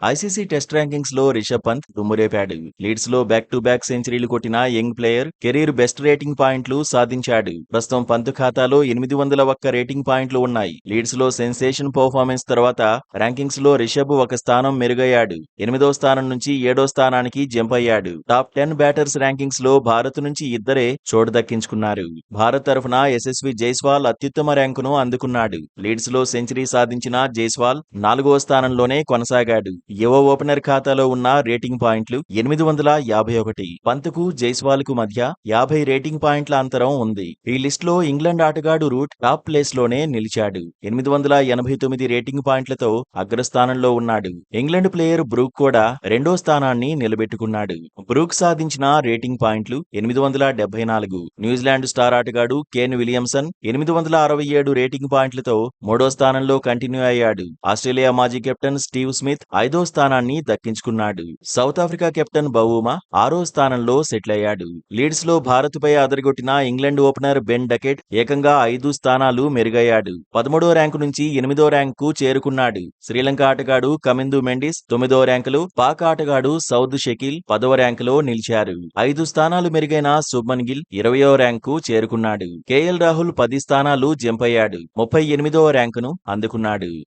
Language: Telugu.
ఐసీసీ టెస్ట్ ర్యాంకింగ్స్ లో రిషబ్ పంత్ దుమ్మురేపాడు. లీడ్స్ లో బ్యాక్ టు బ్యాక్ సెంచరీలు కొట్టిన young player career best rating పాయింట్లు సాధించాడు. ప్రస్తుతం పంత్ ఖాతాలో 801 రేటింగ్ పాయింట్లు ఉన్నాయి. లీడ్స్ లో సెన్సేషన్ పర్ఫార్మెన్స్ తర్వాత ర్యాంకింగ్స్ లో రిషబ్ ఒక స్థానం మెరుగయ్యాడు. 8వ స్థానం నుంచి 7వ స్థానానికి జంప్ అయ్యాడు. టాప్ 10 బ్యాటర్స్ ర్యాంకింగ్స్ లో భారత్ నుంచి ఇద్దరే చోటు దక్కించుకున్నారు. భారత్ తరఫున యశస్వి జైస్వాల్ అత్యుత్తమ ర్యాంకును అందుకున్నాడు. లీడ్స్ లో సెంచరీ సాధించిన జైస్వాల్ 4వ స్థానంలోనే కొనసాగాడు. యువ ఓపెనర్ ఖాతాలో ఉన్న రేటింగ్ పాయింట్లు 851. పంత్కు జైస్వాల్ కు మధ్య 50 రేటింగ్ పాయింట్ల అంతరం ఉంది. ఈ లిస్ట్ లో ఇంగ్లాండ్ ఆటగాడు రూట్ టాప్ ప్లేస్ లోనే నిలిచాడు. 889 రేటింగ్ పాయింట్లతో అగ్రస్థానంలో ఉన్నాడు. ఇంగ్లాండ్ ప్లేయర్ బ్రూక్ కూడా రెండో స్థానాన్ని నిలబెట్టుకున్నాడు. బ్రూక్ సాధించిన రేటింగ్ పాయింట్లు 874. న్యూజిలాండ్ స్టార్ ఆటగాడు కేన్ విలియమ్సన్ 867 రేటింగ్ పాయింట్లతో మూడో స్థానంలో కంటిన్యూ అయ్యాడు. ఆస్ట్రేలియా మాజీ కెప్టెన్ స్టీవ్ స్మిత్ 5వ స్థానాన్ని దక్కించుకున్నాడు. సౌత్ ఆఫ్రికా కెప్టెన్ బౌమా 6వ స్థానంలో సెటిల్ అయ్యాడు. లీడ్స్ లో భారత్ పై అదరగొట్టిన ఇంగ్లాండ్ ఓపెనర్ బెన్ డకెట్ ఏకంగా 5 స్థానాలు మెరుగయ్యాడు. 13వ ర్యాంకు నుంచి 8వ ర్యాంకు చేరుకున్నాడు. శ్రీలంక ఆటగాడు కమిందు మెండిస్ 9వ ర్యాంకులో, పాక్ ఆటగాడు సౌద్ షకీల్ 10వ ర్యాంకులో నిలిచారు. 5 స్థానాలు మెరుగైన శుభ్మన్ గిల్ 20వ ర్యాంకు చేరుకున్నాడు. కేఎల్ రాహుల్ 10 స్థానాలు జంప్ అయ్యాడు. 38వ ర్యాంకును అందుకున్నాడు.